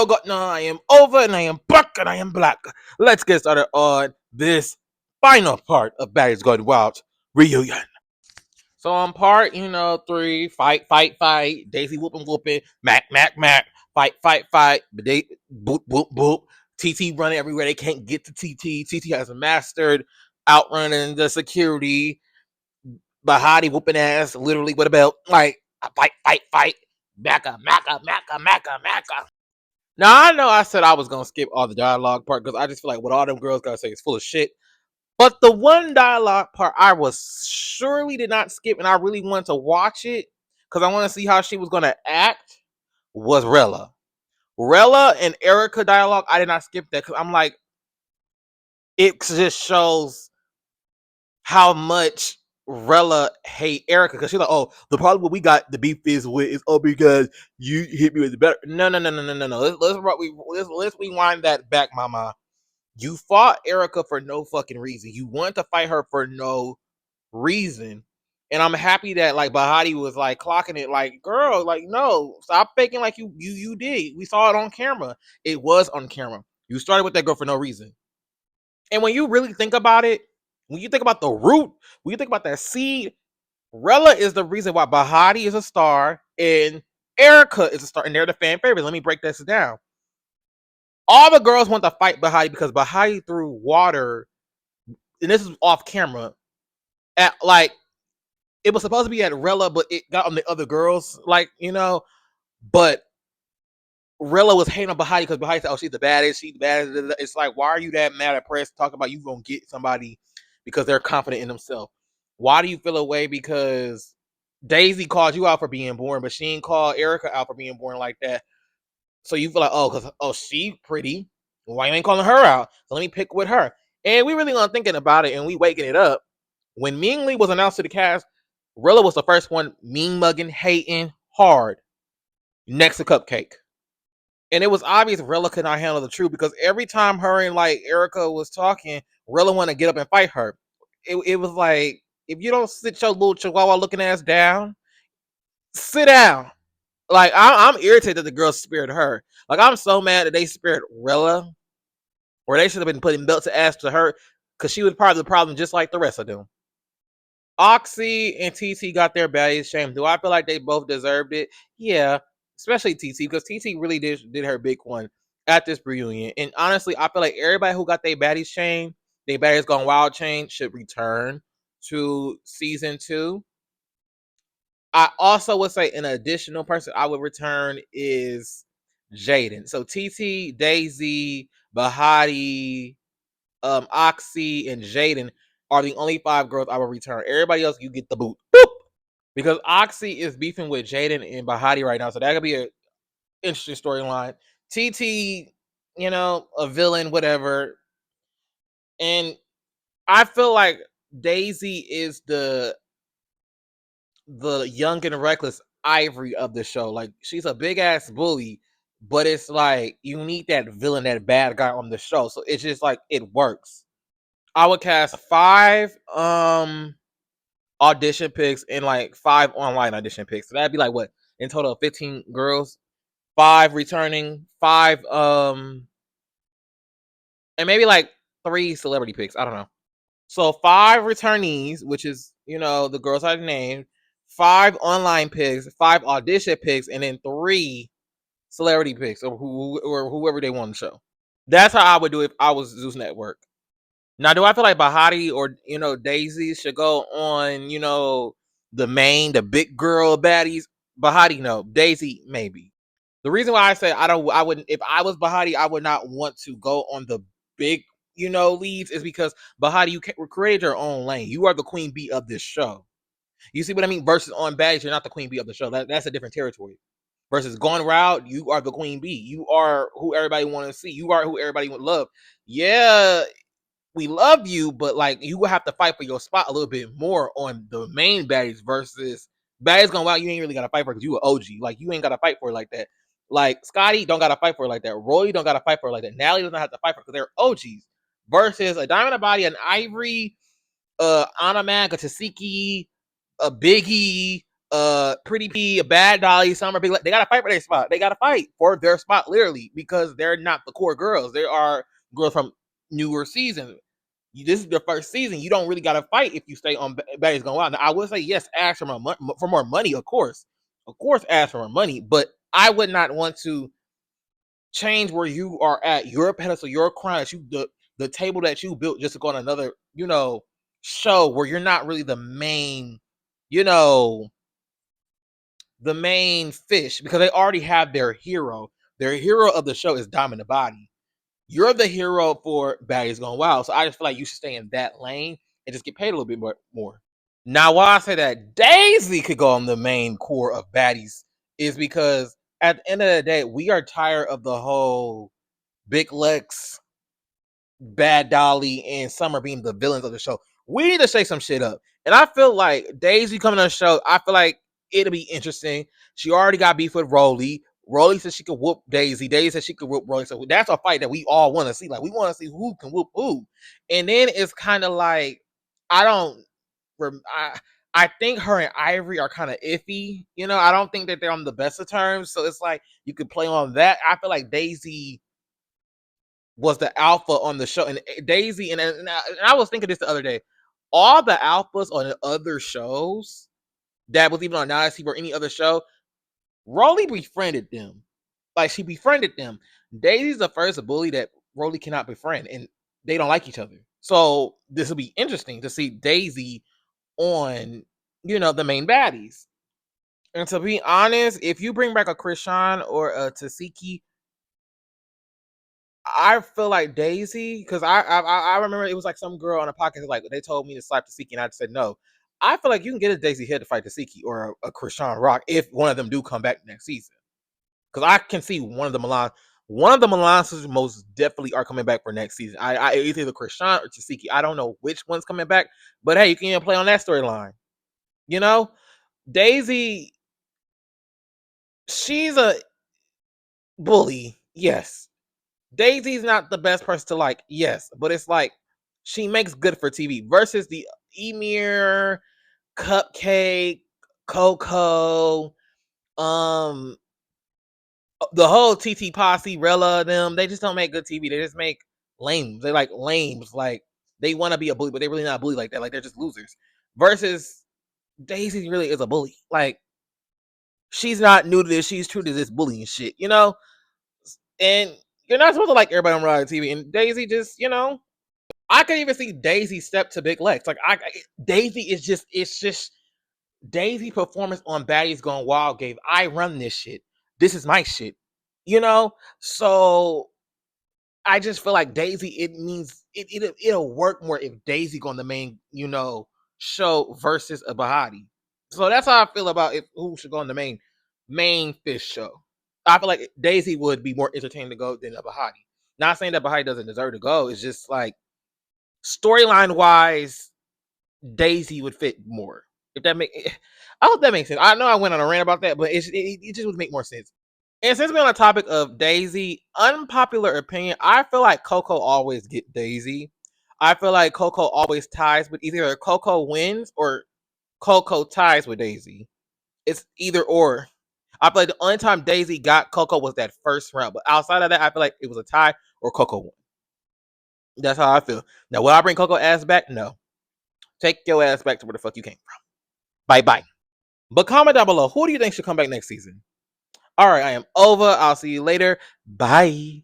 show go. No, I am over and I am back and I am black. Let's get started on this final part of Baddies Going Wild reunion. So on part, 3, fight, fight, fight, Daisy whooping, whooping, Mac, Mac, Mac, fight, fight, fight, but they boop, boop, boop. TT running everywhere. They can't get to TT. TT has mastered outrunning the security. Bahati whooping ass, literally with a belt. Like, fight, fight, fight. Macca, Macca, Macca, Macca, Macca. Now, I know I said I was going to skip all the dialogue part because I just feel like what all them girls got to say is full of shit. But the one dialogue part I was surely did not skip and I really wanted to watch it because I want to see how she was going to act was Rella. Rella and Erica dialogue, I did not skip that because I'm like, it just shows how much Rella hate Erica because she's like, oh, the problem we got the beef is with is because you hit me with the better. No. Let's rewind that back, mama. You fought Erica for no fucking reason. You wanted to fight her for no reason. And I'm happy that like Bahati was like clocking it, like, girl, like, no, stop faking like you did. We saw it on camera. It was on camera. You started with that girl for no reason. And when you really think about it, when you think about the root, when you think about that seed, Rella is the reason why Bahati is a star and Erica is a star, and they're the fan favorite. Let me break this down. All the girls want to fight Bahati because Bahati threw water, and this is off camera, at like, it was supposed to be at Rella, but it got on the other girls, like, but Rella was hating on Bahati because Bahati said, oh, she's the baddest, It's like, why are you that mad at press talking about you gonna get somebody because they're confident in themselves? Why do you feel away because Daisy called you out for being boring, but she ain't called Erica out for being boring like that? So you feel like, oh, she pretty. Why you ain't calling her out? So let me pick with her. And we really not thinking about it and we waking it up. When Ming Lee was announced to the cast, Rilla was the first one mean mugging, hating hard next to Cupcake. And it was obvious Rilla could not handle the truth because every time her and like Erica was talking, Rilla wanted to get up and fight her. It was like, if you don't sit your little chihuahua looking ass down, sit down. Like, I'm irritated that the girls spared her. Like, I'm so mad that they spared Rilla, or they should have been putting belt to ass to her because she was part of the problem just like the rest of them. Oxy and TT got their baddies shamed. Do I feel like they both deserved it? Yeah, especially TT because TT really did her big one at this reunion. And honestly, I feel like everybody who got their baddies shamed, their baddies gone wild chain, should return to season 2. I also would say an additional person I would return is Jaden. So TT, Daisy, Bahati, Oxy, and Jaden are the only 5 girls I will return. Everybody else, you get the boot. Boop! Because Oxy is beefing with Jaden and Bahati right now, so that could be an interesting storyline. TT, a villain, whatever. And I feel like Daisy is the young and reckless Ivory of the show. Like, she's a big ass bully, but it's like you need that villain, that bad guy on the show. So it's just like it works. I would cast 5 audition picks and like 5 online audition picks. So that'd be like what in total 15 girls, 5 returning, 5 and maybe like 3 celebrity picks. I don't know. So 5 returnees, which is the girls I named, 5 online picks, 5 audition picks, and then 3 celebrity picks or whoever they want to show. That's how I would do it if I was Zeus Network. Now, do I feel like Bahati or Daisy should go on the big girl baddies? Bahati, no. Daisy, maybe. The reason why I say I wouldn't, if I was Bahati, I would not want to go on the big leads is because Bahati, you created your own lane. You are the queen bee of this show. You see what I mean? Versus on baddies, you're not the queen bee of the show. That's a different territory. Versus Gone Wild, you are the queen bee. You are who everybody want to see. You are who everybody would love. Yeah, we love you, but like you will have to fight for your spot a little bit more on the main baddies versus baddies Gone Wild. You ain't really got to fight for because you an OG. Like, you ain't got to fight for it like that. Like, Scotty don't got to fight for it like that. Roy don't got to fight for it like that. Natalie doesn't have to fight for it because they're OGs. Versus a Diamond, a Body, an Ivory, Anna Man, a Tasiki, a Biggie, Pretty P, a Bad Dolly, Summer, Big. They gotta fight for their spot. They gotta fight for their spot, literally, because they're not the core girls. They are girls from newer seasons. This is their first season. You don't really gotta fight if you stay on Baddies Gone Wild. Now, I would say yes, ask for more money, of course, ask for more money. But I would not want to change where you are at, your pedestal, your crown, that you the table that you built just to go on another, show where you're not really the main, you know, the main fish, because they already have their hero. Their hero of the show is Diamond the Body. You're the hero for Baddies Gone Wild. So I just feel like you should stay in that lane and just get paid a little bit more. Now, why I say that Daisy could go on the main core of Baddies is because at the end of the day, we are tired of the whole Big Lex, Bad Dolly, and Summer being the villains of the show. We need to shake some shit up. And I feel like Daisy coming on the show, I feel like it'll be interesting. She already got beef with Rolly. Rolly said she could whoop Daisy. Daisy said she could whoop Rolly. So that's a fight that we all want to see. Like, we want to see who can whoop who. And then it's kind of like, I don't, I think her and Ivory are kind of iffy. I don't think that they're on the best of terms. So it's like you could play on that. I feel like Daisy was the alpha on the show, and Daisy, and I was thinking this the other day. All the alphas on the other shows that was even on Now or any other show, Rolly befriended them. Like, she befriended them. Daisy's the first bully that Rolly cannot befriend, and they don't like each other. So this will be interesting to see Daisy on, the main baddies. And to be honest, if you bring back a Krishan or a Tasiki, I feel like Daisy, because I remember it was like some girl on a podcast, like they told me to slap Tasiki, and I said no. I feel like you can get a Daisy Head to fight Tasiki or a Krishan Rock if one of them do come back next season. Because I can see one of the Milans most definitely are coming back for next season. It's either Krishan or Tasiki. I don't know which one's coming back, but hey, you can even play on that storyline. Daisy, she's a bully, yes. Daisy's not the best person to like, yes, but it's like she makes good for TV versus the Emir, Cupcake, Coco, the whole TT Posse, Rella, them. They just don't make good TV. They just make lames. They like lames. Like, they want to be a bully, but they're really not a bully like that. Like, they're just losers. Versus Daisy really is a bully. Like, she's not new to this. She's true to this bullying shit, And you're not supposed to like everybody on reality TV. And Daisy just, I could even see Daisy step to Big Lex. Like, Daisy is just, it's just Daisy performance on Baddies Gone Wild gave I run this shit. This is my shit. So I just feel like Daisy, it means it'll work more if Daisy go on the main, show versus a Bahati. So that's how I feel about who should go on the main fish show. I feel like Daisy would be more entertaining to go than a Bahati. Not saying that Bahati doesn't deserve to go. It's just like, storyline wise, Daisy would fit more. If that I hope that makes sense. I know I went on a rant about that, but it just would make more sense. And since we're on the topic of Daisy, unpopular opinion, I feel like Coco always get Daisy. I feel like Coco always ties with either Coco wins or Coco ties with Daisy. It's either or. I feel like the only time Daisy got Coco was that first round. But outside of that, I feel like it was a tie or Coco won. That's how I feel. Now, will I bring Coco ass back? No. Take your ass back to where the fuck you came from. Bye-bye. But comment down below, who do you think should come back next season? All right, I am over. I'll see you later. Bye.